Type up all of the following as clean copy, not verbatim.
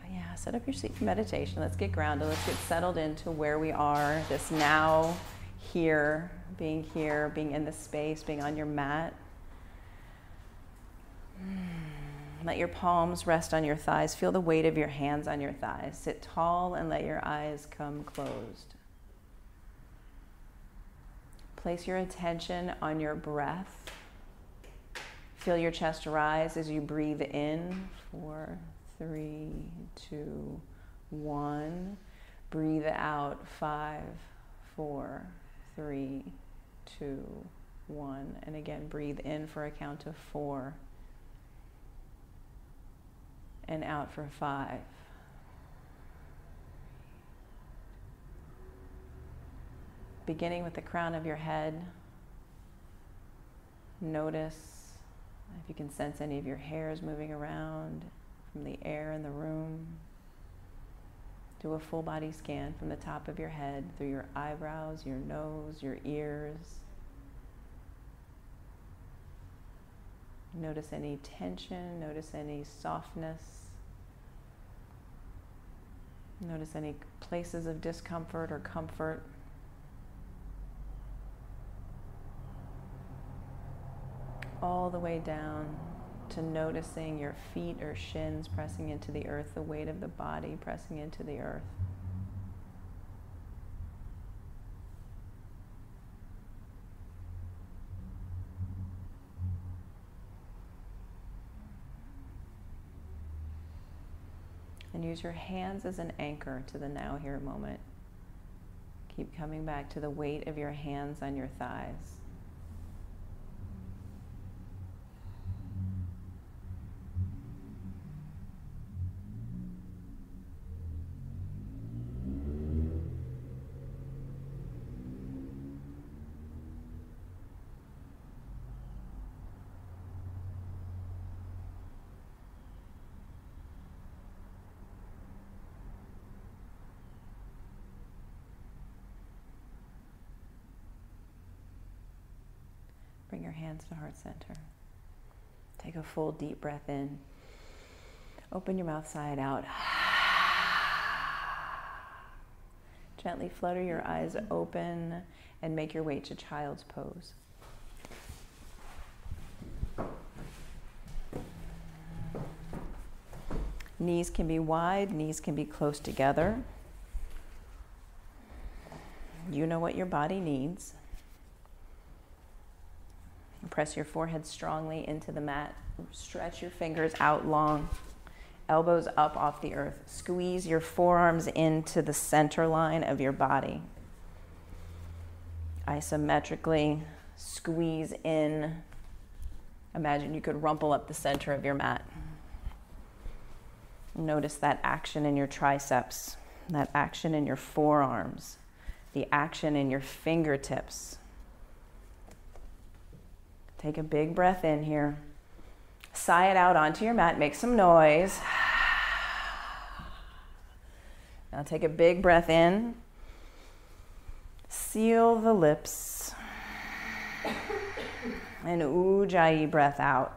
Yeah, set up your seat for meditation. Let's get grounded. Let's get settled into where we are, this now, here, being in the space, being on your mat. Let your palms rest on your thighs. Feel the weight of your hands on your thighs. Sit tall and let your eyes come closed. Place your attention on your breath. Feel your chest rise as you breathe in. 4, 3, 2, 1. Breathe out. 5, 4, 3, 2, 1. And again, breathe in for a count of 4. And out for 5. Beginning with the crown of your head, notice if you can sense any of your hairs moving around from the air in the room. Do a full body scan from the top of your head through your eyebrows, your nose, your ears. Notice any tension, notice any softness. Notice any places of discomfort or comfort. All the way down to noticing your feet or shins pressing into the earth, the weight of the body pressing into the earth. And use your hands as an anchor to the now here moment. Keep coming back to the weight of your hands on your thighs. Bring your hands to heart center. Take a full deep breath in. Open your mouth side out. Gently flutter your eyes open and make your way to child's pose. Knees can be wide, knees can be close together. You know what your body needs. Press your forehead strongly into the mat. Stretch your fingers out long. Elbows up off the earth. Squeeze your forearms into the center line of your body. Isometrically squeeze in. Imagine you could rumple up the center of your mat. Notice that action in your triceps, that action in your forearms, the action in your fingertips. Take a big breath in here. Sigh it out onto your mat. Make some noise. Now take a big breath in. Seal the lips. And Ujjayi breath out.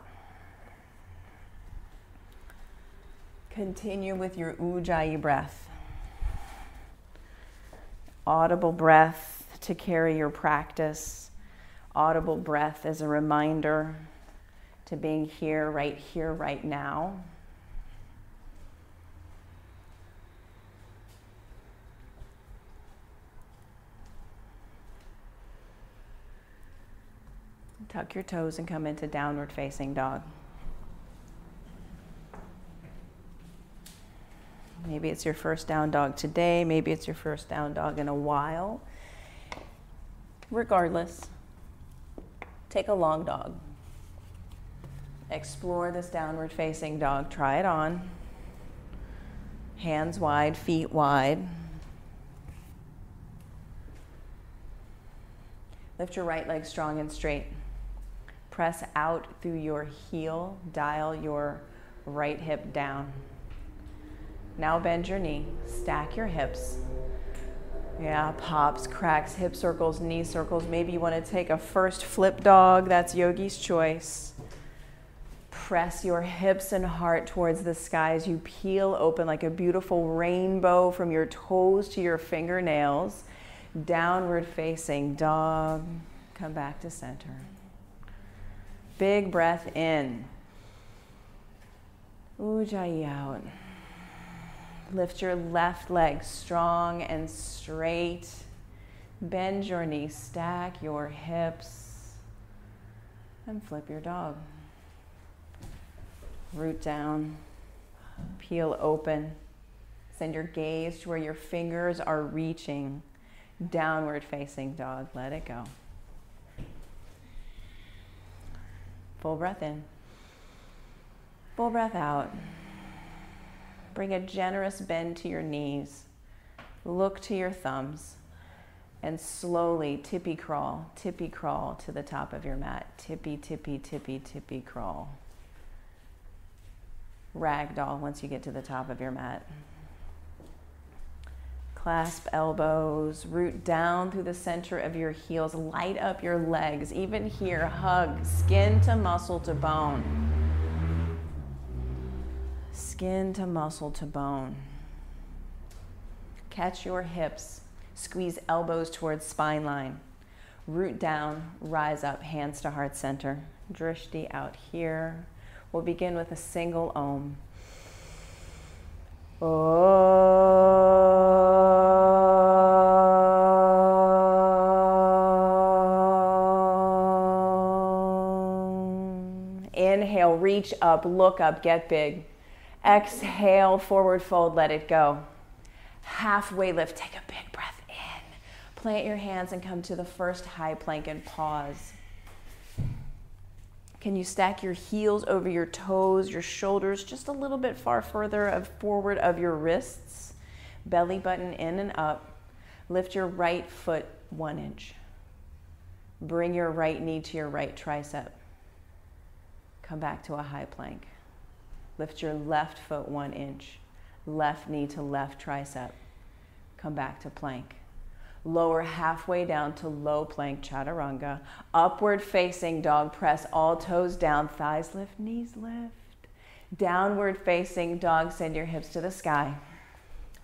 Continue with your Ujjayi breath. Audible breath to carry your practice. Audible breath as a reminder to being here, right now. Tuck your toes and come into downward facing dog. Maybe it's your first down dog today. Maybe it's your first down dog in a while. Regardless, take a long dog. Explore this downward facing dog. Try it on. Hands wide, feet wide. Lift your right leg strong and straight. Press out through your heel. Dial your right hip down. Now bend your knee. Stack your hips. Yeah, pops, cracks, hip circles, knee circles. Maybe you want to take a first flip dog. That's yogi's choice. Press your hips and heart towards the sky as you peel open like a beautiful rainbow from your toes to your fingernails. Downward facing dog. Come back to center. Big breath in. Ujjayi out. Lift your left leg strong and straight. Bend your knees, stack your hips, and flip your dog. Root down, peel open. Send your gaze to where your fingers are reaching. Downward facing dog, let it go. Full breath in. Full breath out. Bring a generous bend to your knees. Look to your thumbs. And slowly tippy crawl to the top of your mat. Tippy, tippy, tippy, tippy crawl. Ragdoll once you get to the top of your mat. Clasp elbows, root down through the center of your heels. Light up your legs. Even here, hug skin to muscle to bone. Skin to muscle to bone. Catch your hips. Squeeze elbows towards spine line. Root down, rise up, hands to heart center. Drishti out here. We'll begin with a single Om. Om. Inhale, reach up, look up, get big. Exhale, forward fold, let it go. Halfway lift, take a big breath in. Plant your hands and come to the first high plank and pause. Can you stack your heels over your toes, your shoulders just a little bit further forward of your wrists? Belly button in and up. Lift your right foot 1 inch. Bring your right knee to your right tricep. Come back to a high plank. Lift your left foot 1 inch. Left knee to left tricep. Come back to plank. Lower halfway down to low plank chaturanga. Upward facing dog, press all toes down, thighs lift, knees lift. Downward facing dog, send your hips to the sky.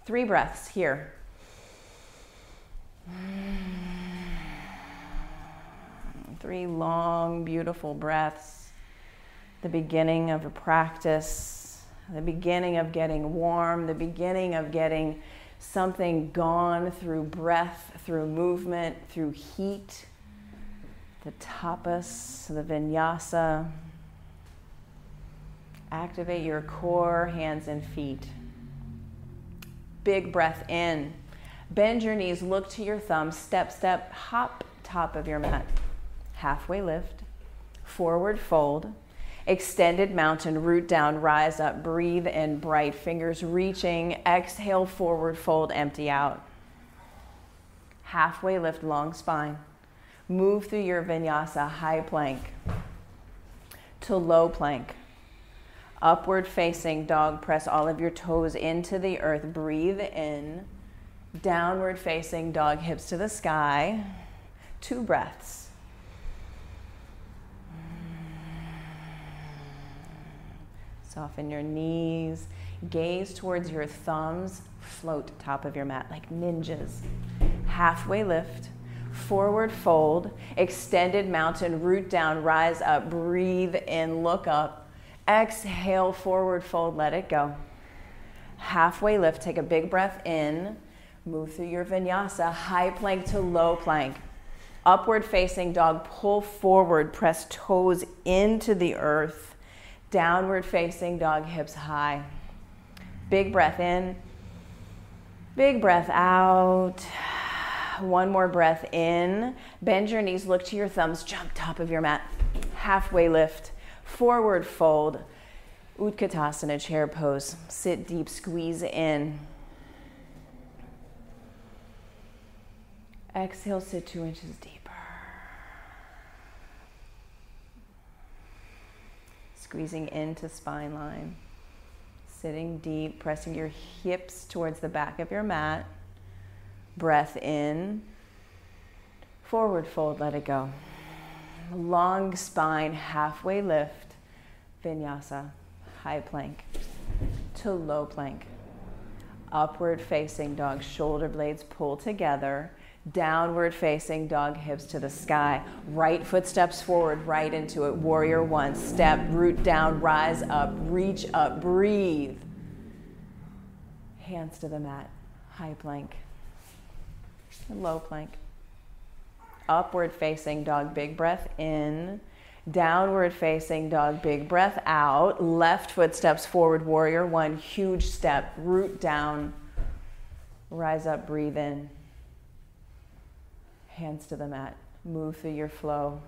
3 breaths here. 3 long, beautiful breaths. The beginning of a practice, the beginning of getting warm, the beginning of getting something gone through breath, through movement, through heat. The tapas, the vinyasa. Activate your core, hands and feet. Big breath in. Bend your knees, look to your thumbs, step, step, hop, top of your mat. Halfway lift, forward fold. Extended mountain, root down, rise up, breathe in, bright fingers reaching, exhale, forward fold, empty out. Halfway lift, long spine. Move through your vinyasa, high plank to low plank. Upward facing dog, press all of your toes into the earth, breathe in. Downward facing dog, hips to the sky. 2 breaths. Soften your knees, gaze towards your thumbs, float top of your mat like ninjas. Halfway lift, forward fold, extended mountain, root down, rise up, breathe in, look up. Exhale, forward fold, let it go. Halfway lift, take a big breath in, move through your vinyasa, high plank to low plank. Upward facing dog, pull forward, press toes into the earth. Downward facing dog, hips high. Big breath in, big breath out. 1 more breath in. Bend your knees, look to your thumbs, jump top of your mat. Halfway lift, forward fold. Utkatasana, chair pose. Sit deep, squeeze in. Exhale, sit 2 inches deeper. Squeezing into spine line. Sitting deep, pressing your hips towards the back of your mat. Breath in. Forward fold, let it go. Long spine, halfway lift. Vinyasa, high plank to low plank. Upward facing dog, shoulder blades pull together. Downward facing dog, hips to the sky. Right foot steps forward, right into it. Warrior one, step, root down, rise up, reach up, breathe. Hands to the mat, high plank, low plank. Upward facing dog, big breath in. Downward facing dog, big breath out. Left foot steps forward, warrior one, huge step, root down, rise up, breathe in. Hands to the mat, move through your flow.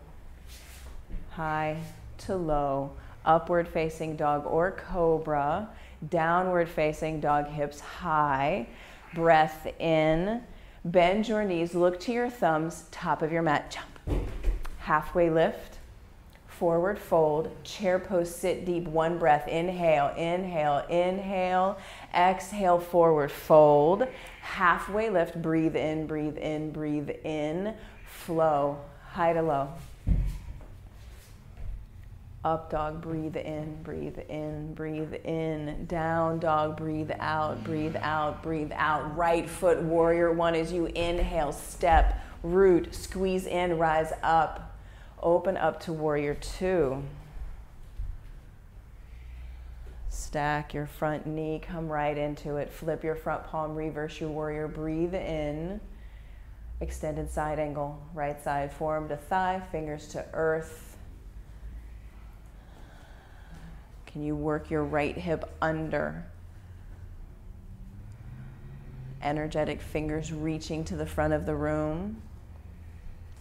High to low, upward facing dog or cobra. Downward facing dog, hips high. Breath in, bend your knees, look to your thumbs, top of your mat, jump. Halfway lift. Forward fold, chair pose, sit deep, one breath, inhale, inhale, inhale, exhale, forward fold, halfway lift, breathe in, breathe in, breathe in, flow, high to low. Up dog, breathe in, breathe in, breathe in, down dog, breathe out, breathe out, breathe out. Right foot, warrior one as you inhale, step, root, squeeze in, rise up. Open up to warrior two. Stack your front knee, come right into it. Flip your front palm, reverse your warrior. Breathe in. Extended side angle, right side forearm to thigh, fingers to earth. Can you work your right hip under? Energetic fingers reaching to the front of the room.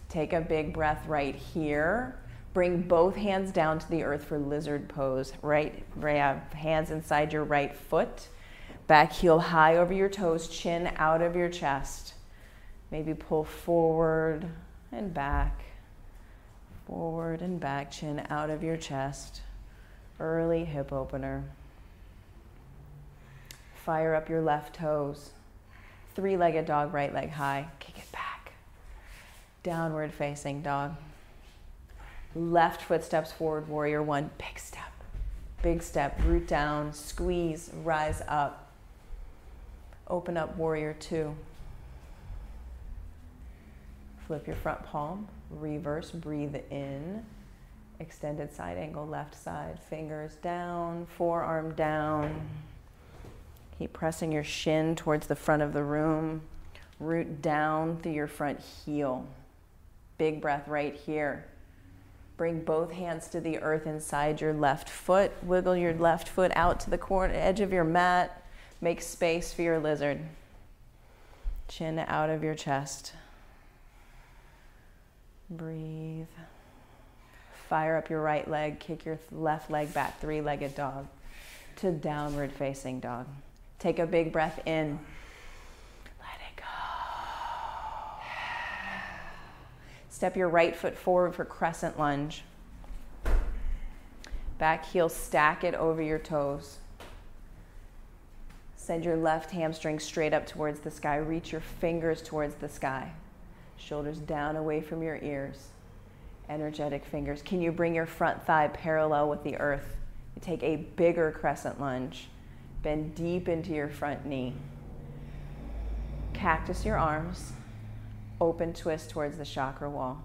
Take a big breath right here. Bring both hands down to the earth for lizard pose. Right, hands inside your right foot. Back heel high over your toes, chin out of your chest. Maybe pull forward and back. Forward and back, chin out of your chest. Early hip opener. Fire up your left toes. Three-legged dog, right leg high. Kick it back. Downward facing dog. Left foot steps forward, warrior one, big step, root down, squeeze, rise up. Open up, warrior two. Flip your front palm, reverse, breathe in. Extended side angle, left side, fingers down, forearm down. Keep pressing your shin towards the front of the room. Root down through your front heel. Big breath right here. Bring both hands to the earth inside your left foot. Wiggle your left foot out to the corner edge of your mat. Make space for your lizard. Chin out of your chest. Breathe. Fire up your right leg. Kick your left leg back. Three-legged dog to downward facing dog. Take a big breath in. Step your right foot forward for crescent lunge. Back heel, stack it over your toes. Send your left hamstring straight up towards the sky. Reach your fingers towards the sky. Shoulders down away from your ears. Energetic fingers. Can you bring your front thigh parallel with the earth? You take a bigger crescent lunge. Bend deep into your front knee. Cactus your arms. Open twist towards the chakra wall.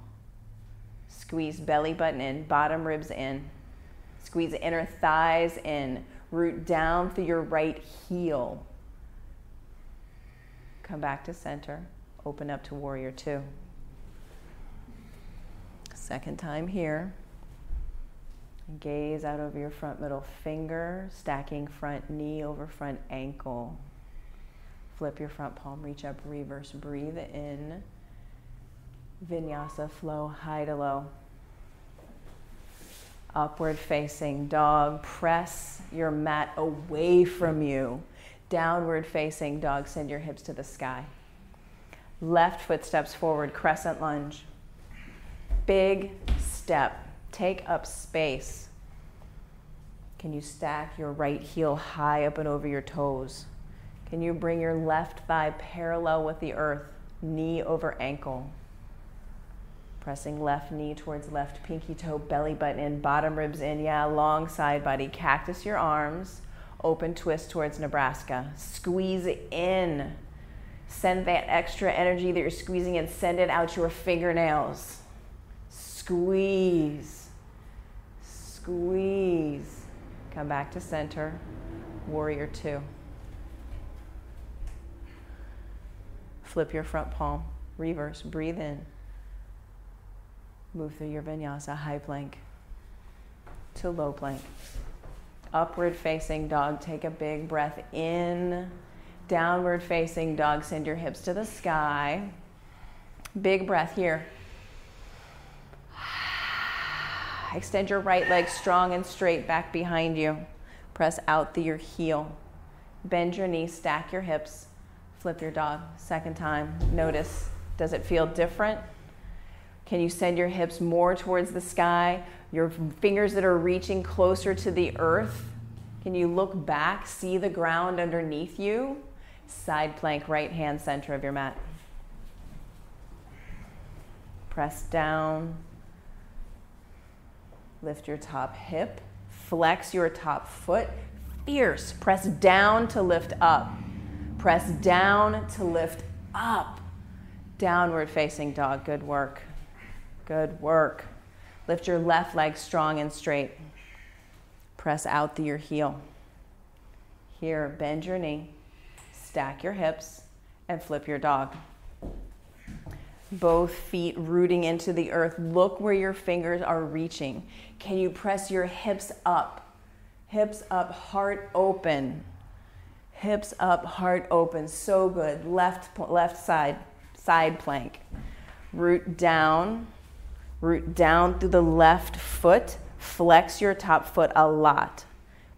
Squeeze belly button in, bottom ribs in. Squeeze inner thighs in. Root down through your right heel. Come back to center. Open up to warrior two. Second time here. Gaze out over your front middle finger, stacking front knee over front ankle. Flip your front palm, reach up, reverse, breathe in. Vinyasa flow, high to low. Upward facing dog, press your mat away from you. Downward facing dog, send your hips to the sky. Left foot steps forward, crescent lunge. Big step, take up space. Can you stack your right heel high up and over your toes? Can you bring your left thigh parallel with the earth, knee over ankle? Pressing left knee towards left pinky toe, belly button in, bottom ribs in. Yeah, long side body. Cactus your arms. Open twist towards Nebraska. Squeeze in. Send that extra energy that you're squeezing in, send it out your fingernails. Squeeze. Squeeze. Come back to center. Warrior two. Flip your front palm. Reverse. Breathe in. Move through your vinyasa, high plank to low plank. Upward facing dog, take a big breath in. Downward facing dog, send your hips to the sky. Big breath here. Extend your right leg strong and straight back behind you. Press out through your heel. Bend your knees, stack your hips. Flip your dog. Second time. Notice, does it feel different? Can you send your hips more towards the sky? Your fingers that are reaching closer to the earth? Can you look back, see the ground underneath you? Side plank, right hand center of your mat. Press down. Lift your top hip. Flex your top foot. Fierce. Press down to lift up. Press down to lift up. Downward facing dog. Good work. Good work. Lift your left leg strong and straight. Press out through your heel. Here, bend your knee, stack your hips, and flip your dog. Both feet rooting into the earth. Look where your fingers are reaching. Can you press your hips up? Hips up, heart open. Hips up, heart open. So good. Left side, side plank. Root down through the left foot. Flex your top foot a lot.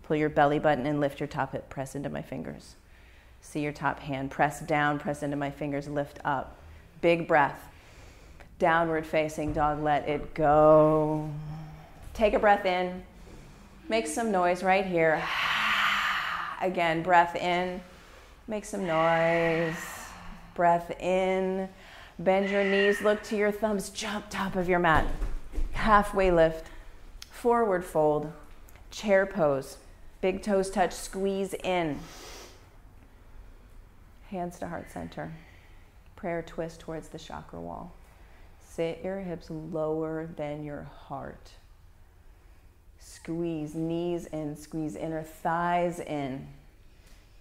Pull your belly button and lift your top hip. Press into my fingers. See your top hand. Press down, press into my fingers, lift up. Big breath. Downward facing dog, let it go. Take a breath in. Make some noise right here. Again, breath in. Make some noise. Breath in. Bend your knees, look to your thumbs, jump top of your mat. Halfway lift. Forward fold, chair pose, big toes touch, squeeze in. Hands to heart center. Prayer twist towards the chakra wall. Sit your hips lower than your heart. Squeeze knees in, squeeze inner thighs in.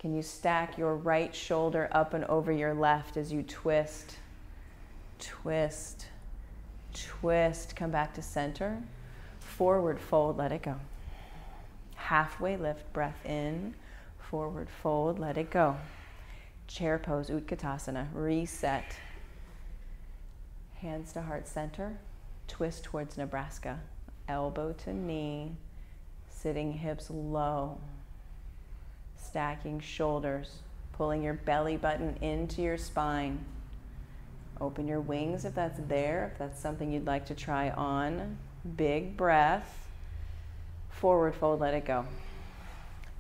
Can you stack your right shoulder up and over your left as you twist, twist, twist. Come back to center. Forward fold, let it go. Halfway lift, breath in. Forward fold, let it go. Chair pose, Utkatasana. Reset. Hands to heart center. Twist towards Nebraska. Elbow to knee. Sitting hips low. Stacking shoulders. Pulling your belly button into your spine. Open your wings if that's there, if that's something you'd like to try on. Big breath. Forward fold, let it go.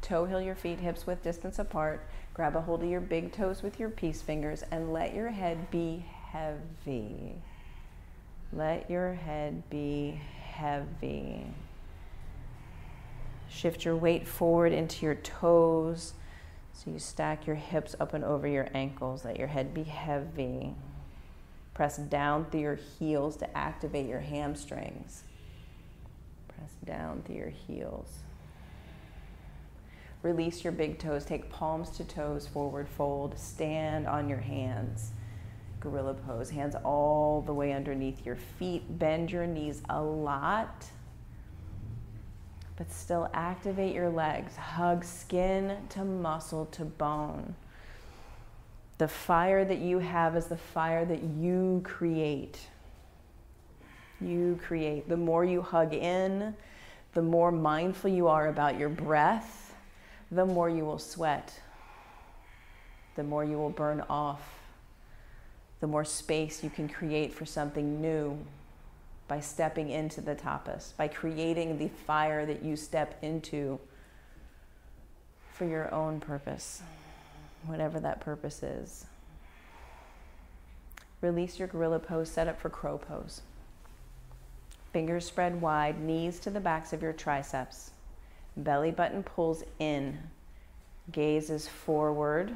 Toe heel your feet, hips width distance apart. Grab a hold of your big toes with your peace fingers and let your head be heavy. Let your head be heavy. Shift your weight forward into your toes. So you stack your hips up and over your ankles. Let your head be heavy. Press down through your heels to activate your hamstrings. Press down through your heels. Release your big toes. Take palms to toes, forward fold. Stand on your hands. Gorilla pose. Hands all the way underneath your feet. Bend your knees a lot, but still activate your legs. Hug skin to muscle to bone. The fire that you have is the fire that you create. You create. The more you hug in, the more mindful you are about your breath, the more you will sweat, the more you will burn off, the more space you can create for something new by stepping into the tapas, by creating the fire that you step into for your own purpose. Whatever that purpose is. Release your gorilla pose, set up for crow pose. Fingers spread wide, knees to the backs of your triceps. Belly button pulls in. Gaze is forward.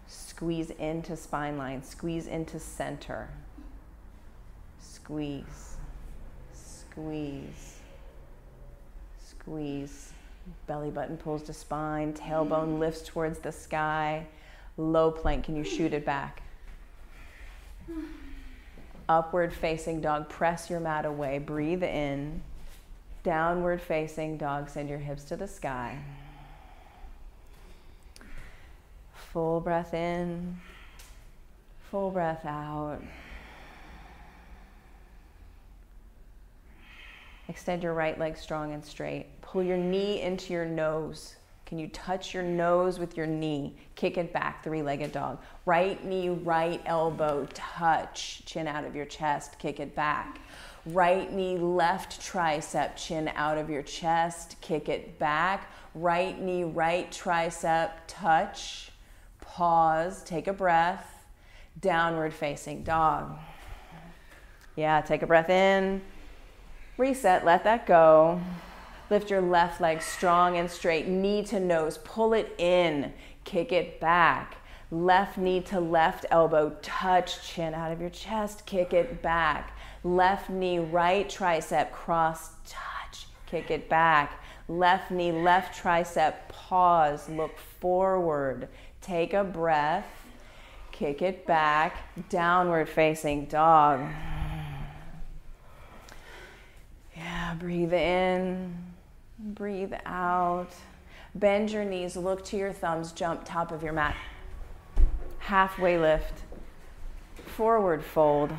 Squeeze into spine line. Squeeze into center. Squeeze. Squeeze. Squeeze. Belly button pulls to spine. Tailbone lifts towards the sky. Low plank. Can you shoot it back? Upward facing dog. Press your mat away. Breathe in. Downward facing dog. Send your hips to the sky. Full breath in. Full breath out. Extend your right leg strong and straight. Pull your knee into your nose. Can you touch your nose with your knee? Kick it back, three-legged dog. Right knee, right elbow, touch. Chin out of your chest, kick it back. Right knee, left tricep, chin out of your chest, kick it back. Right knee, right tricep, touch. Pause, take a breath. Downward facing dog. Yeah, take a breath in. Reset, let that go. Lift your left leg strong and straight, knee to nose, pull it in, kick it back. Left knee to left elbow, touch, chin out of your chest, kick it back. Left knee, right tricep, cross, touch, kick it back. Left knee, left tricep, pause, look forward, take a breath, kick it back, downward facing dog. Yeah, breathe in. Breathe out. Bend your knees, look to your thumbs, jump top of your mat. Halfway lift. Forward fold.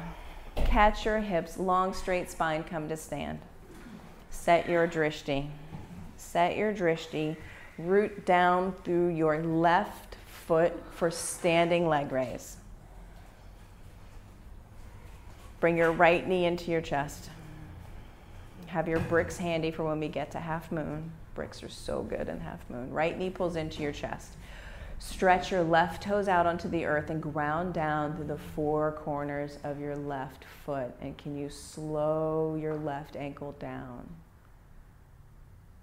Catch your hips, long straight spine, come to stand. Set your drishti. Set your drishti. Root down through your left foot for standing leg raise. Bring your right knee into your chest. Have your bricks handy for when we get to half moon. Bricks are so good in half moon. Right knee pulls into your chest. Stretch your left toes out onto the earth and ground down through the four corners of your left foot. And can you slow your left ankle down?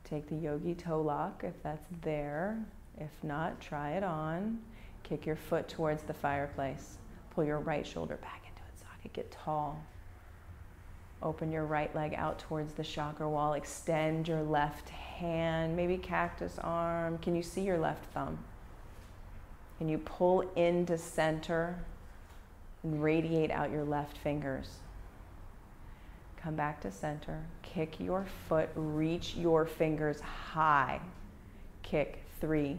Take the yogi toe lock if that's there. If not, try it on. Kick your foot towards the fireplace. Pull your right shoulder back into its socket. Get tall. Open your right leg out towards the chakra wall. Extend your left hand, maybe cactus arm. Can you see your left thumb? Can you pull into center and radiate out your left fingers? Come back to center. Kick your foot. Reach your fingers high. Kick. 3,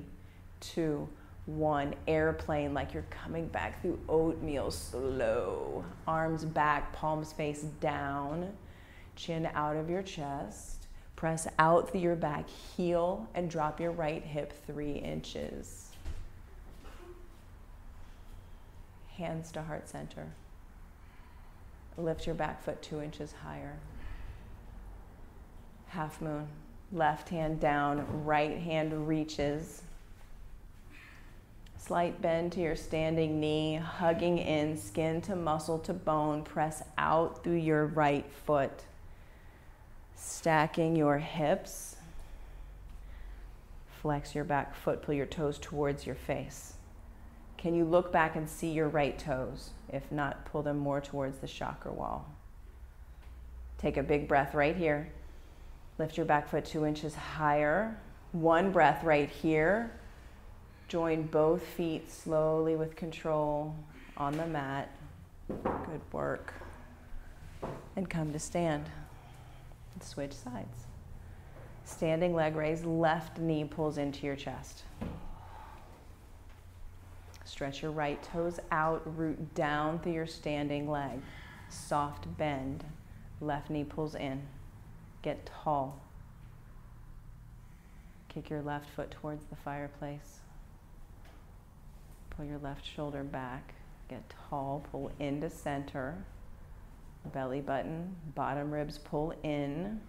2, 1. Airplane, like you're coming back through oatmeal, slow. Arms back, palms face down. Chin out of your chest. Press out through your back heel and drop your right hip 3 inches. Hands to heart center. Lift your back foot 2 inches higher. Half moon. Left hand down, right hand reaches. Slight bend to your standing knee, hugging in, skin to muscle to bone. Press out through your right foot. Stacking your hips. Flex your back foot, pull your toes towards your face. Can you look back and see your right toes? If not, pull them more towards the chakra wall. Take a big breath right here. Lift your back foot 2 inches higher. 1 breath right here. Join both feet slowly with control on the mat. Good work. And come to stand. Switch sides. Standing leg raise, left knee pulls into your chest. Stretch your right toes out, root down through your standing leg. Soft bend. Left knee pulls in. Get tall. Kick your left foot towards the fireplace. Pull your left shoulder back. Get tall, pull into center. Belly button, bottom ribs pull in.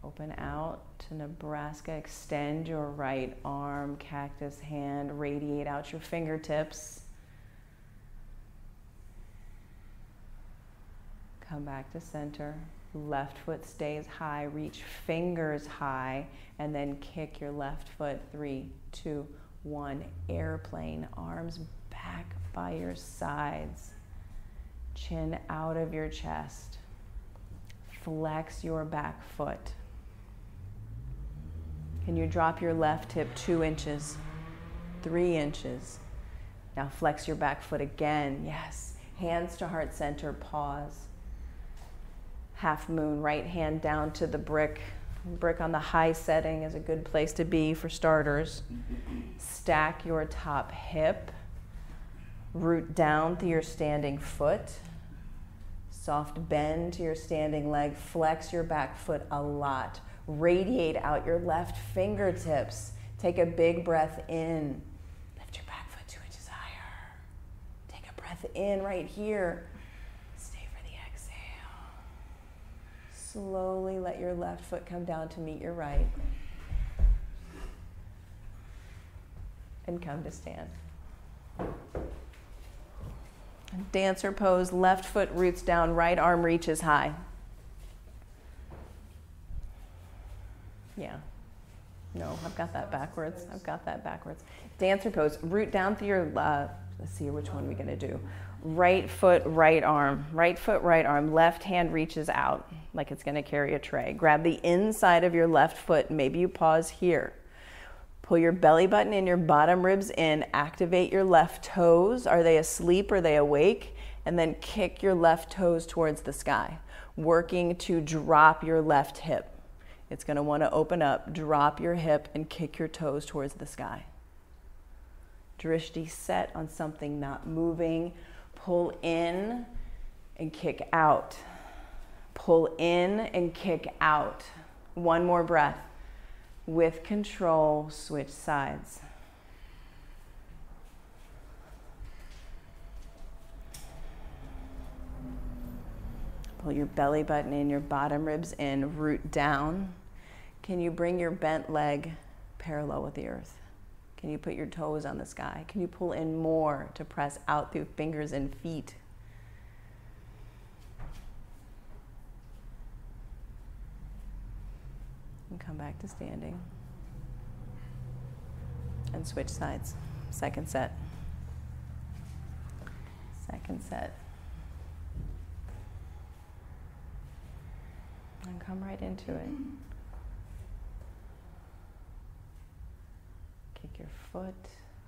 Open out to Nebraska. Extend your right arm, cactus hand. Radiate out your fingertips. Come back to center. Left foot stays high. Reach fingers high. And then kick your left foot. 3, 2, 1. Airplane. Arms back by your sides. Chin out of your chest. Flex your back foot. Can you drop your left hip 2 inches? 3 inches. Now flex your back foot again. Yes. Hands to heart center. Pause. Half moon. Right hand down to the brick. Brick on the high setting is a good place to be for starters. Stack your top hip. Root down through your standing foot. Soft bend to your standing leg. Flex your back foot a lot. Radiate out your left fingertips. Take a big breath in. Lift your back foot 2 inches higher. Take a breath in right here. Stay for the exhale. Slowly let your left foot come down to meet your right. And come to stand. Dancer pose, left foot roots down, right arm reaches high. Yeah. No, I've got that backwards. Dancer pose, root down through your, let's see which one we're gonna do. Right foot, right arm. Right foot, right arm. Left hand reaches out like it's gonna carry a tray. Grab the inside of your left foot. Maybe you pause here. Pull your belly button in, your bottom ribs in. Activate your left toes. Are they asleep? Are they awake? And then kick your left toes towards the sky, working to drop your left hip. It's going to want to open up, drop your hip, and kick your toes towards the sky. Drishti set on something not moving. Pull in and kick out. Pull in and kick out. One more breath. With control, switch sides. Pull your belly button in, your bottom ribs in, root down. Can you bring your bent leg parallel with the earth? Can you put your toes on the sky? Can you pull in more to press out through fingers and feet? And come back to standing. And switch sides. Second set. Second set. And come right into it. Kick your foot.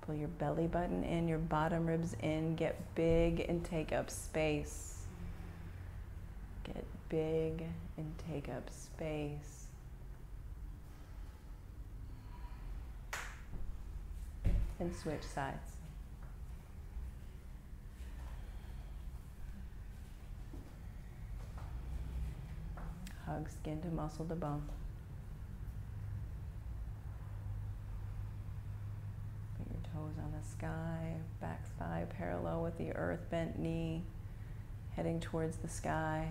Pull your belly button in, your bottom ribs in. Get big and take up space. Get big and take up space. And switch sides. Hug skin to muscle to bone. Put your toes on the sky, back thigh parallel with the earth, bent knee, heading towards the sky.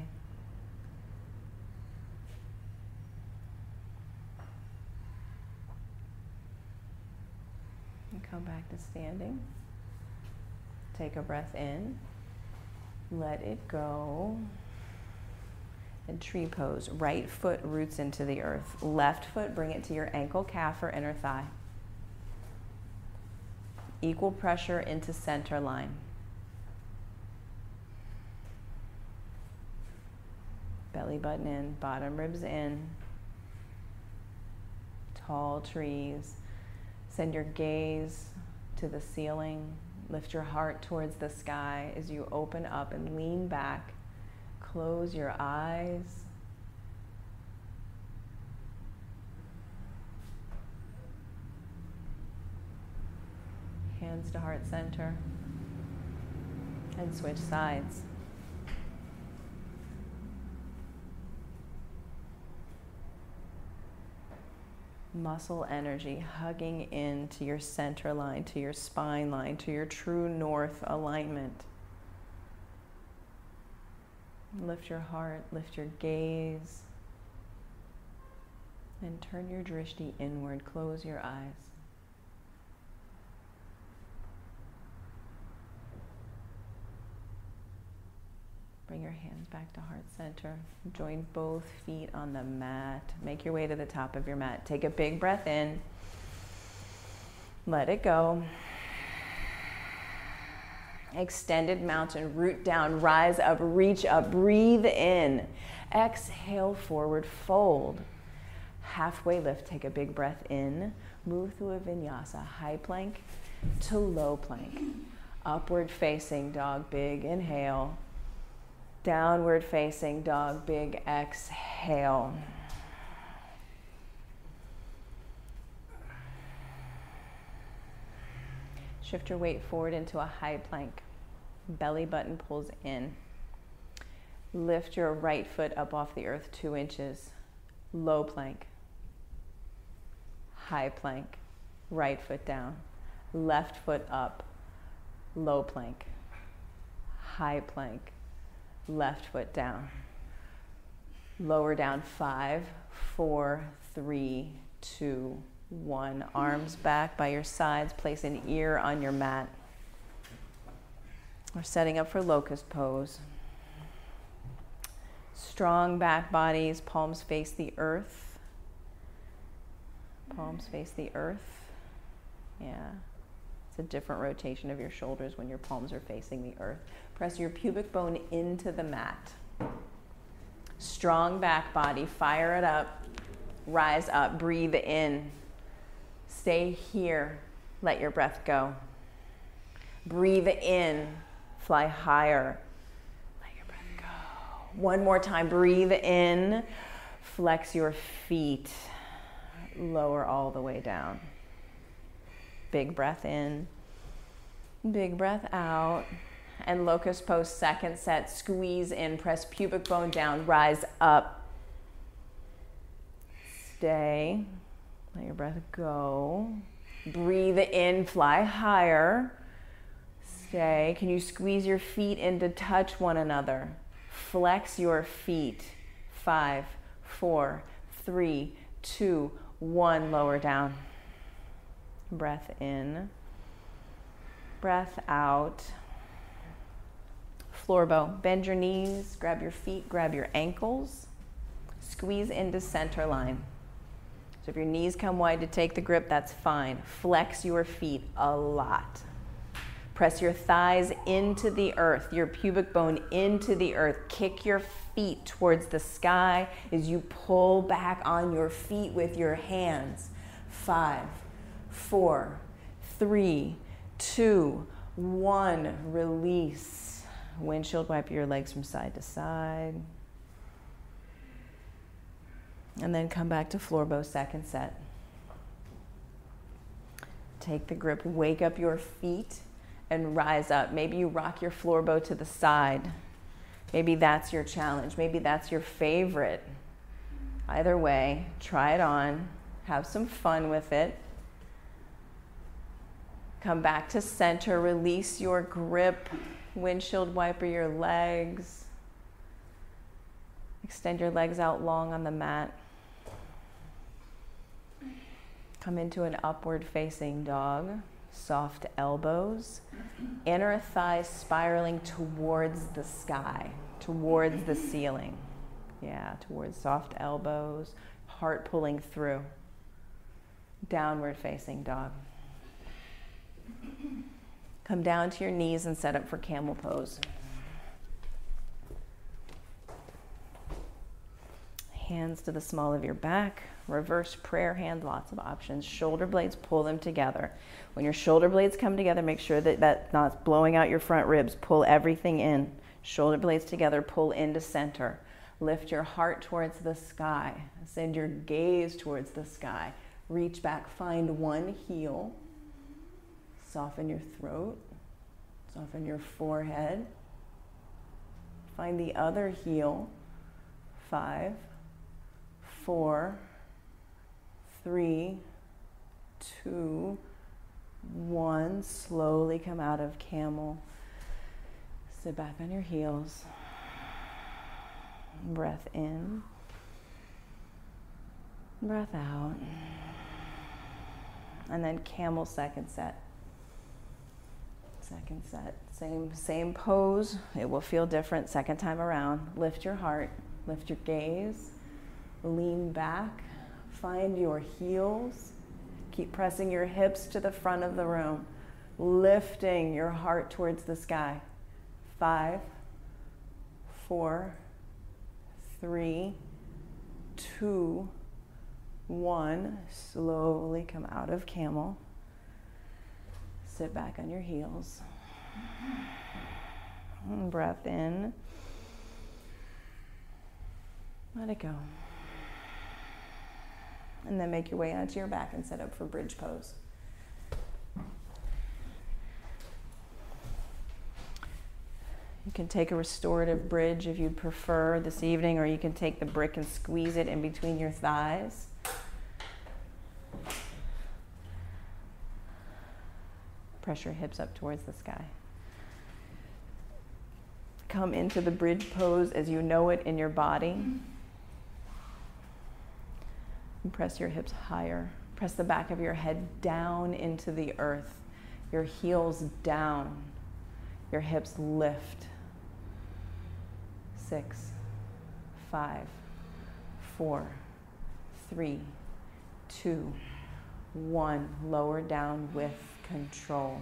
And come back to standing. Take a breath in. Let it go. And tree pose. Right foot roots into the earth. Left foot, bring it to your ankle, calf, or inner thigh. Equal pressure into center line. Belly button in, bottom ribs in. Tall trees. Send your gaze to the ceiling. Lift your heart towards the sky as you open up and lean back. Close your eyes. Hands to heart center. And switch sides. Muscle energy hugging into your center line, to your spine line, to your true north alignment. Lift your heart, lift your gaze, and turn your drishti inward. Close your eyes. Bring your hands back to heart center. Join both feet on the mat. Make your way to the top of your mat. Take a big breath in. Let it go. Extended mountain, root down, rise up, reach up, breathe in. Exhale, forward fold. Halfway lift, take a big breath in. Move through a vinyasa, high plank to low plank. Upward facing dog, big inhale. Downward facing dog, big exhale. Shift your weight forward into a high plank. Belly button pulls in. Lift your right foot up off the earth 2 inches. Low plank. High plank. Right foot down. Left foot up. Low plank. High plank. Left foot down. Lower down 5, 4, 3, 2, 1. Arms back by your sides. Place an ear on your mat. We're setting up for locust pose. Strong back bodies, palms face the earth. Palms face the earth. Yeah. It's a different rotation of your shoulders when your palms are facing the earth. Press your pubic bone into the mat. Strong back body, fire it up. Rise up, breathe in. Stay here, let your breath go. Breathe in, fly higher. Let your breath go. One more time, breathe in, flex your feet, lower all the way down. Big breath in, big breath out. And locust pose, second set, squeeze in, press pubic bone down, rise up. Stay. Let your breath go. Breathe in, fly higher. Stay. Can you squeeze your feet in to touch one another? Flex your feet. 5, 4, 3, 2, 1. Lower down. Breath in. Breath out. Floor bow. Bend your knees. Grab your feet. Grab your ankles. Squeeze into center line. So if your knees come wide to take the grip, that's fine. Flex your feet a lot. Press your thighs into the earth, your pubic bone into the earth. Kick your feet towards the sky as you pull back on your feet with your hands. 5, 4, 3, 2, 1. Release. Windshield wipe your legs from side to side. And then come back to floor bow, second set. Take the grip, wake up your feet, and rise up. Maybe you rock your floor bow to the side. Maybe that's your challenge. Maybe that's your favorite. Either way, try it on. Have some fun with it. Come back to center. Release your grip. Windshield wiper your legs. Extend your legs out long on the mat. Come into an upward facing dog. Soft elbows. Inner thighs spiraling towards the sky, towards the ceiling. Yeah, towards soft elbows. Heart pulling through. Downward facing dog. Come down to your knees and set up for camel pose. Hands to the small of your back. Reverse prayer hand, lots of options. Shoulder blades, pull them together. When your shoulder blades come together, make sure that that's not blowing out your front ribs. Pull everything in. Shoulder blades together, pull into center. Lift your heart towards the sky. Send your gaze towards the sky. Reach back, find one heel. Soften your throat. Soften your forehead. Find the other heel. 5, 4, 3, 2, 1. Slowly come out of camel. Sit back on your heels. Breath in. Breath out. And then camel second set. Second set, same pose. It will feel different second time around. Lift your heart, lift your gaze, lean back, find your heels. Keep pressing your hips to the front of the room, lifting your heart towards the sky. 5, 4, 3, 2, 1. Slowly come out of camel. Sit back on your heels. And breath in. Let it go. And then make your way onto your back and set up for bridge pose. You can take a restorative bridge if you'd prefer this evening, or you can take the brick and squeeze it in between your thighs. Press your hips up towards the sky. Come into the bridge pose as you know it in your body. And press your hips higher. Press the back of your head down into the earth. Your heels down. Your hips lift. 6, 5, 4, 3, 2, 1. Lower down with control.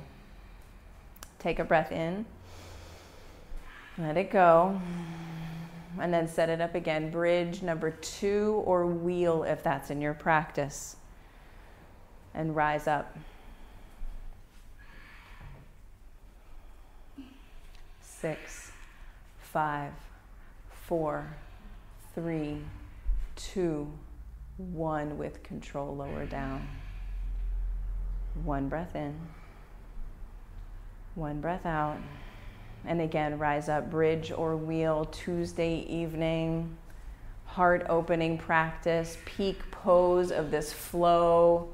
Take a breath in. Let it go. And then set it up again. Bridge number 2 or wheel if that's in your practice. And rise up. 6, 5, 4, 3, 2, 1. With control, lower down. 1 breath in. 1 breath out. And again, rise up, bridge or wheel, Tuesday evening, heart opening practice, peak pose of this flow.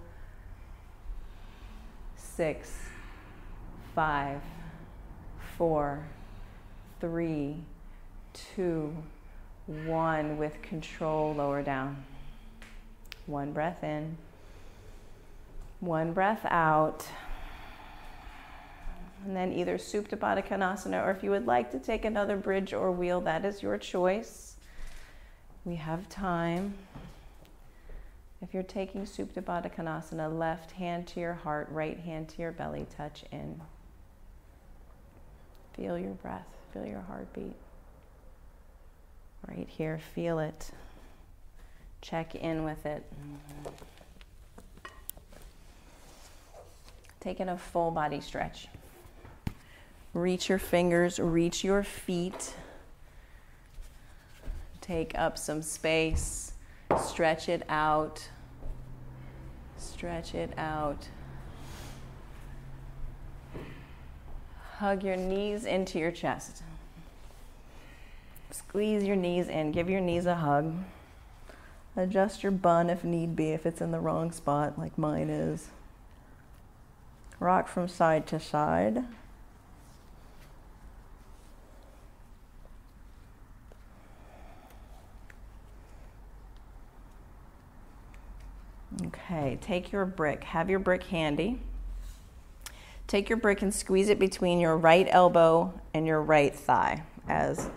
6, 5, 4, 3, 2, 1. With control, lower down. 1 breath in. 1 breath out. And then either Supta Baddha Konasana, or if you would like to take another bridge or wheel, that is your choice. We have time. If you're taking Supta Baddha Konasana, left hand to your heart, right hand to your belly, touch in. Feel your breath, feel your heartbeat. Right here, feel it. Check in with it. Taking a full body stretch. Reach your fingers, reach your feet. Take up some space. Stretch it out. Stretch it out. Hug your knees into your chest. Squeeze your knees in. Give your knees a hug. Adjust your bun if need be, if it's in the wrong spot like mine is. Rock from side to side. Okay, take your brick. Have your brick handy. Take your brick and squeeze it between your right elbow and your right thigh, as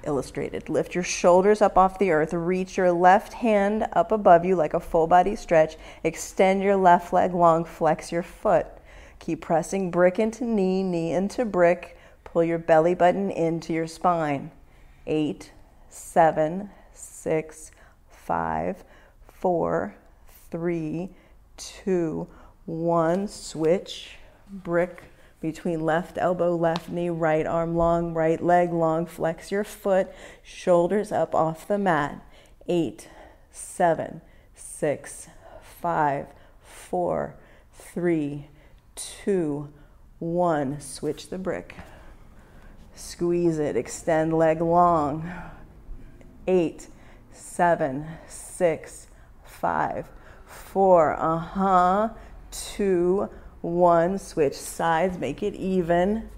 illustrated. Lift your shoulders up off the earth. Reach your left hand up above you like a full body stretch. Extend your left leg long. Flex your foot. Keep pressing brick into knee, knee into brick. Pull your belly button into your spine. 8, 7, 6, 5, 4, 3, 2, 1. Switch. Brick between left elbow, left knee, right arm long, right leg long. Flex your foot. Shoulders up off the mat. 8, 7, 6, 5, 4, 3, 2, 1. Switch the brick. Squeeze it. Extend leg long. 8, 7, 6, 5, 4, 2, 1. Switch sides. Make it even.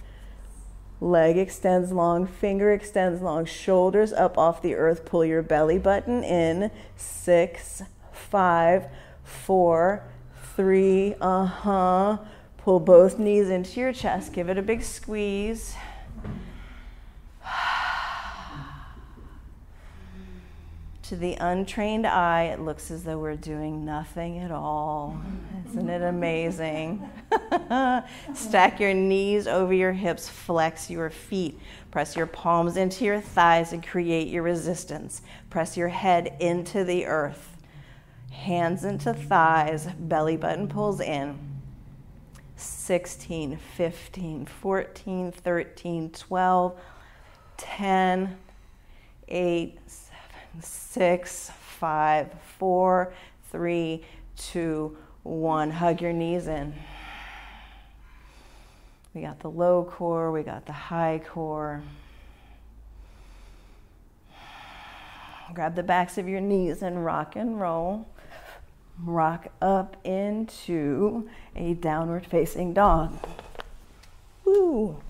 Leg extends long. Finger extends long. Shoulders up off the earth. Pull your belly button in. 6, 5, 4, 3, Pull both knees into your chest. Give it a big squeeze. To the untrained eye, it looks as though we're doing nothing at all. Isn't it amazing? Stack your knees over your hips, flex your feet. Press your palms into your thighs and create your resistance. Press your head into the earth. Hands into thighs, belly button pulls in. 16, 15, 14, 13, 12, 10, 8, 6, 5, 4, 3, 2, 1. Hug your knees in. We got the low core, we got the high core. Grab the backs of your knees and rock and roll. Rock up into a downward facing dog. Woo!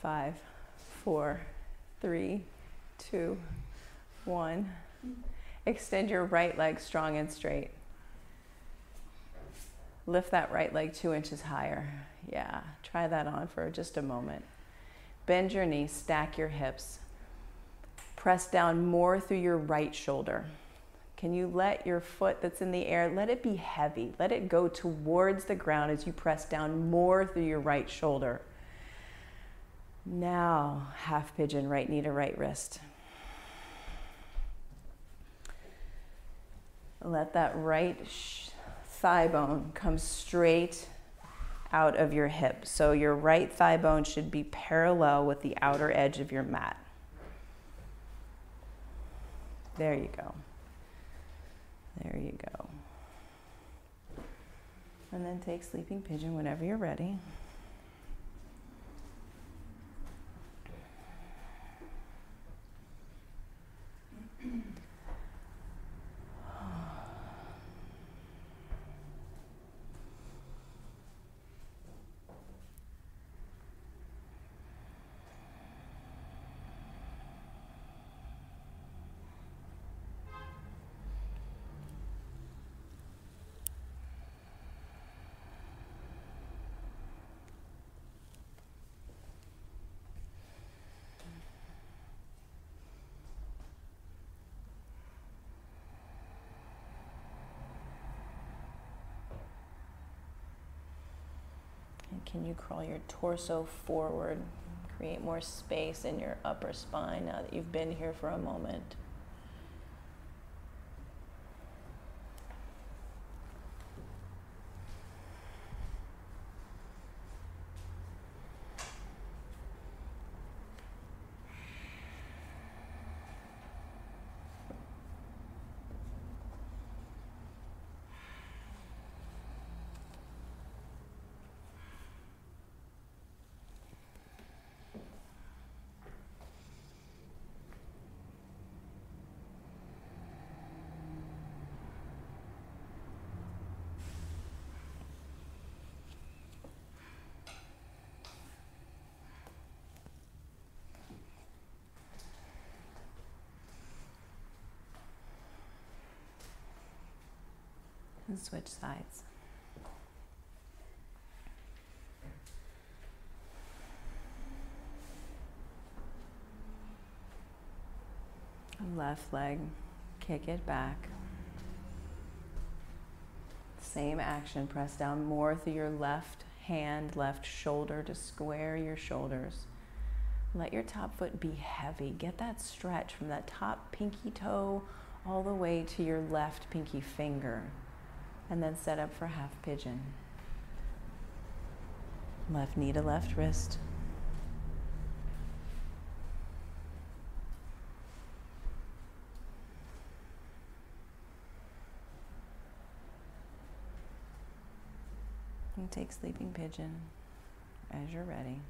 5, 4, 3, 2, 1. Extend your right leg strong and straight. Lift that right leg 2 inches higher. Yeah, try that on for just a moment. Bend your knees, stack your hips. Press down more through your right shoulder. Can you let your foot that's in the air, let it be heavy. Let it go towards the ground as you press down more through your right shoulder. Now, half pigeon, right knee to right wrist. Let that right thigh bone come straight out of your hip. So your right thigh bone should be parallel with the outer edge of your mat. There you go. There you go. And then take sleeping pigeon whenever you're ready. Can you crawl your torso forward? Create more space in your upper spine now that you've been here for a moment. And switch sides. Left leg, kick it back. Same action, press down more through your left hand, left shoulder to square your shoulders. Let your top foot be heavy. Get that stretch from that top pinky toe all the way to your left pinky finger. And then set up for half pigeon. Left knee to left wrist. And take sleeping pigeon as you're ready.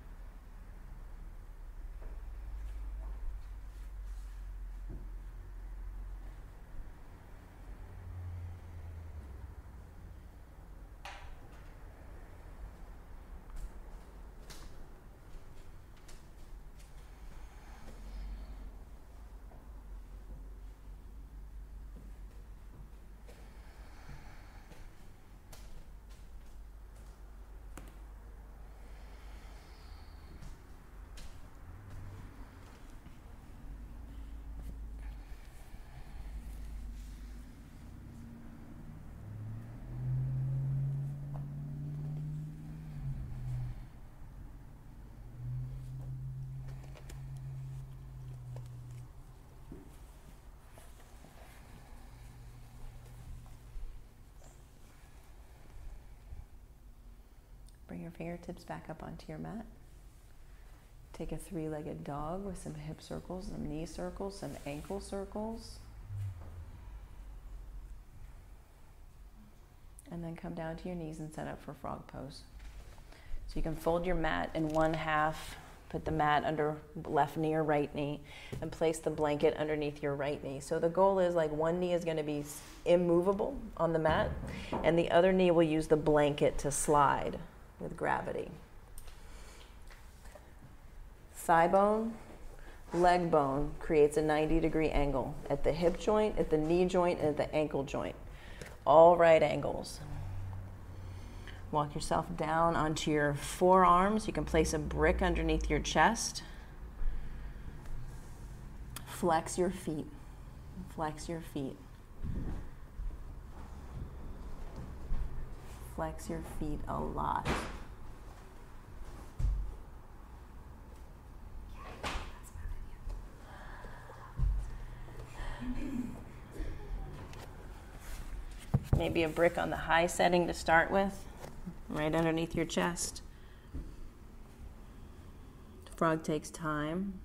your fingertips back up onto your mat. Take a three-legged dog with some hip circles, some knee circles, some ankle circles. And then come down to your knees and set up for frog pose. So you can fold your mat in one half, put the mat under left knee or right knee, and place the blanket underneath your right knee. So the goal is like one knee is going to be immovable on the mat, and the other knee will use the blanket to slide with gravity. Thigh bone, leg bone creates a 90-degree angle at the hip joint, at the knee joint, and at the ankle joint. All right angles. Walk yourself down onto your forearms. You can place a brick underneath your chest. Flex your feet. Flex your feet. Flex your feet a lot. Maybe a brick on the high setting to start with, right underneath your chest. Frog takes time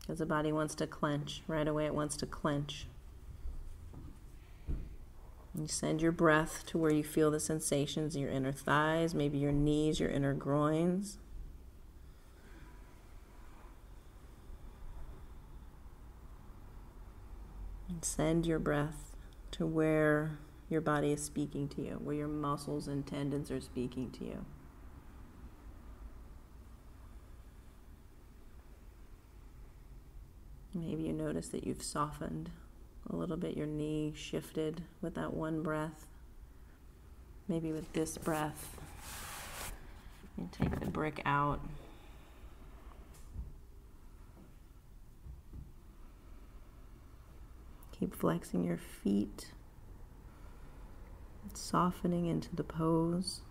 because the body wants to clench. Right away it wants to clench. You send your breath to where you feel the sensations in your inner thighs, maybe your knees, your inner groins. And send your breath to where your body is speaking to you, where your muscles and tendons are speaking to you. Maybe you notice that you've softened a little bit, your knee shifted with that one breath. Maybe with this breath, you take the brick out. Keep flexing your feet, softening into the pose.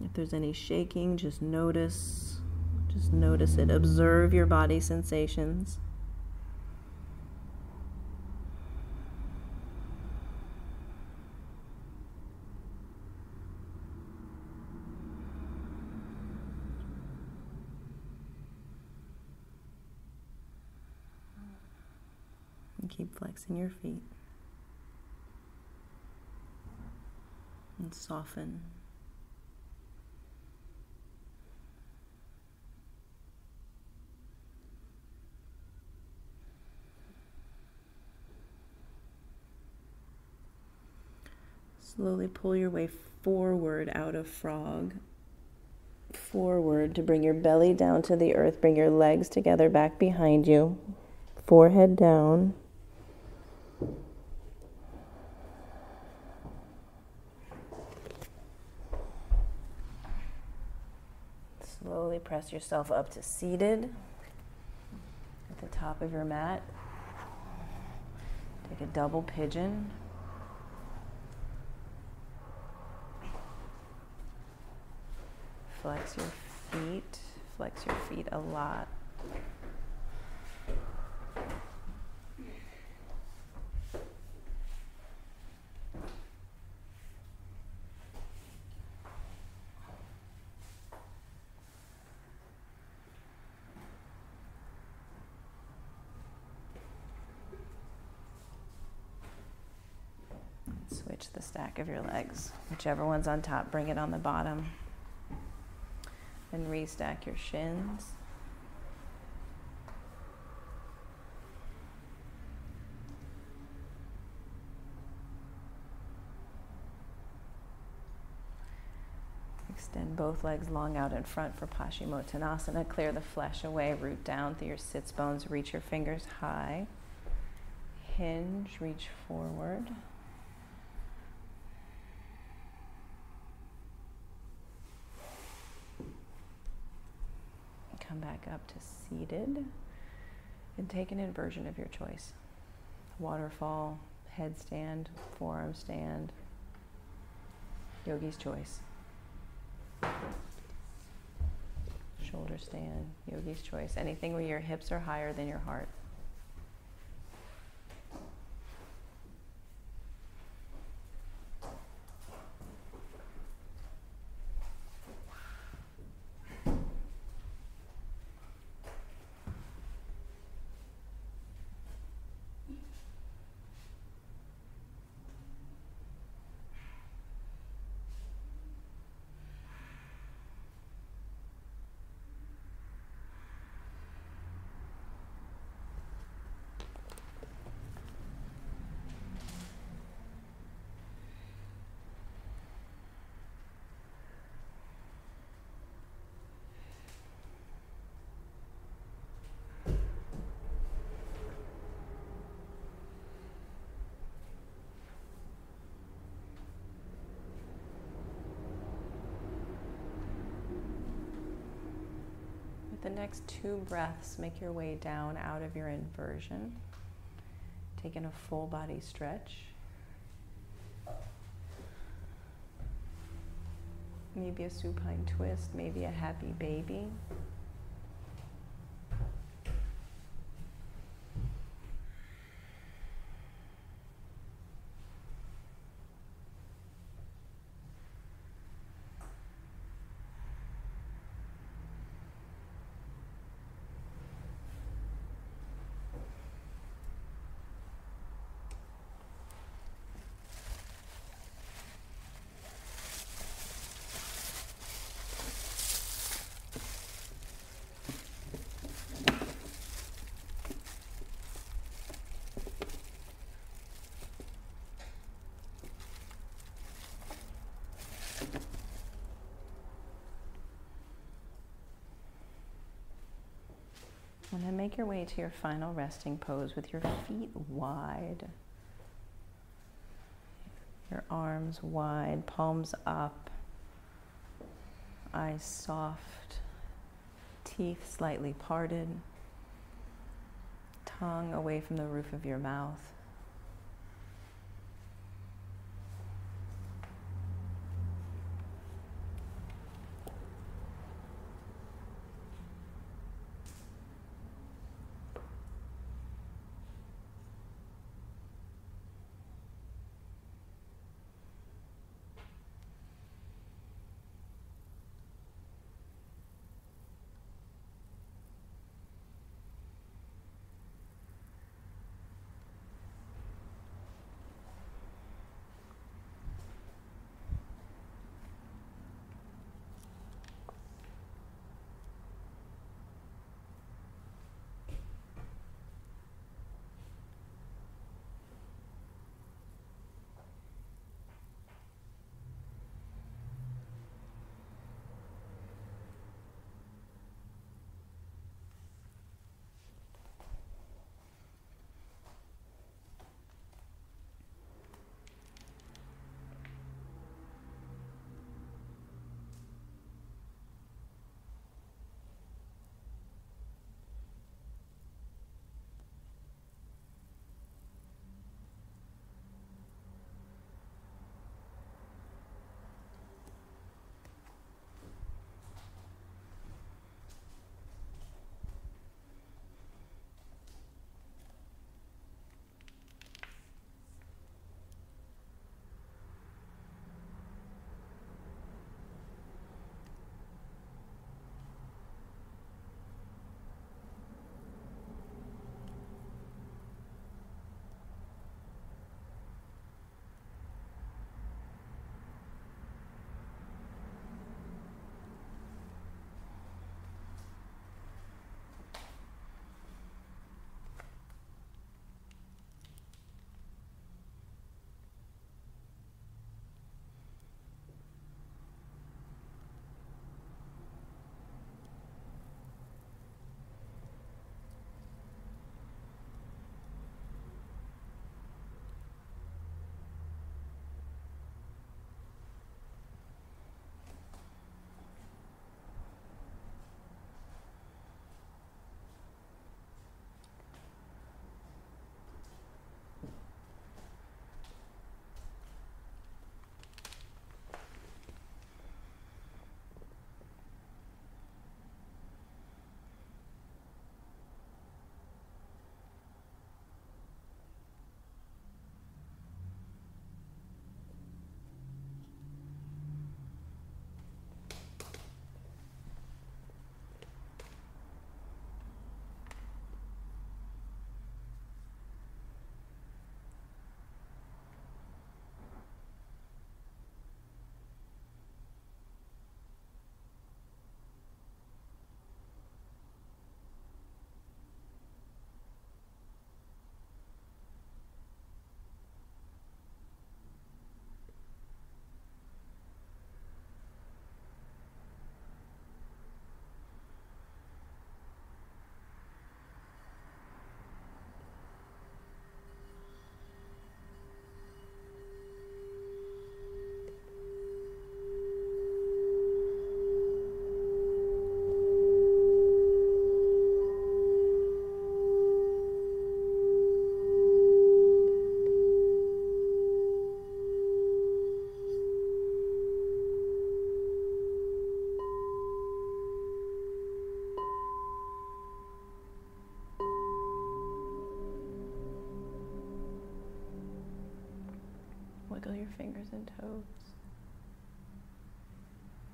If there's any shaking, just notice it. Observe your body sensations. And keep flexing your feet. And soften. Slowly pull your way forward out of frog. Forward to bring your belly down to the earth. Bring your legs together back behind you. Forehead down. Slowly press yourself up to seated at the top of your mat. Take a double pigeon. Flex your feet a lot. Switch the stack of your legs. Whichever one's on top, bring it on the bottom. And restack your shins. Extend both legs long out in front for Paschimottanasana. Clear the flesh away, root down through your sits bones, reach your fingers high. Hinge, reach forward. Come back up to seated and take an inversion of your choice. Waterfall, headstand, forearm stand, yogi's choice. Shoulder stand, yogi's choice. Anything where your hips are higher than your heart. The next 2 breaths, make your way down out of your inversion. Taking a full body stretch. Maybe a supine twist, maybe a happy baby. And then make your way to your final resting pose with your feet wide. Your arms wide, palms up, eyes soft, teeth slightly parted, tongue away from the roof of your mouth. Wiggle your fingers and toes.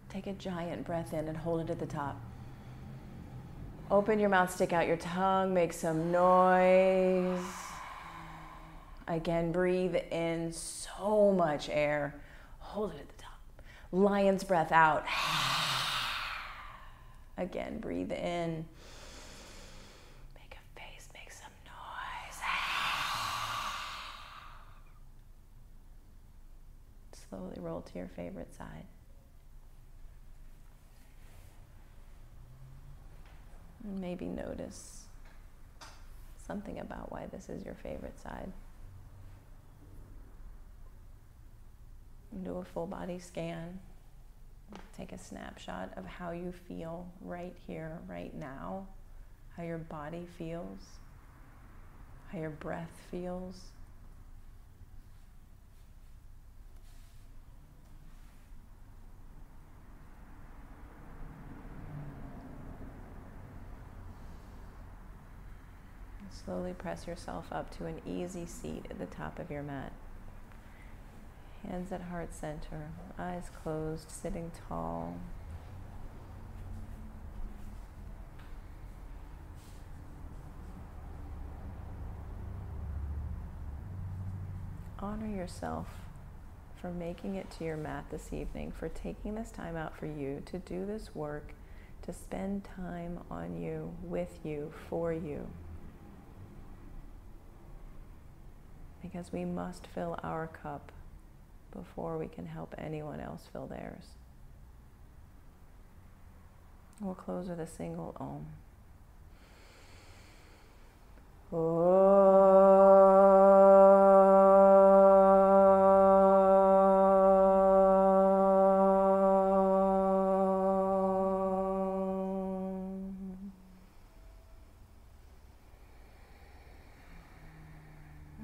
Take a giant breath in and hold it at the top. Open your mouth, stick out your tongue, make some noise. Again, breathe in so much air. Hold it at the top. Lion's breath out. Again, breathe in. Make a face, make some noise. Slowly roll to your favorite side. And maybe notice something about why this is your favorite side. Do a full body scan. Take a snapshot of how you feel right here, right now. How your body feels. How your breath feels. Slowly press yourself up to an easy seat at the top of your mat. Hands at heart center, eyes closed, sitting tall. Honor yourself for making it to your mat this evening, for taking this time out for you to do this work, to spend time on you, with you, for you. Because we must fill our cup before we can help anyone else fill theirs. We'll close with a single Om.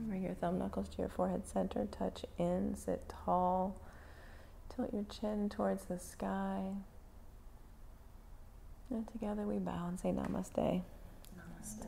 Bring your thumb knuckles to your forehead center, touch in, sit tall, tilt your chin towards the sky. And together we bow and say Namaste. Namaste.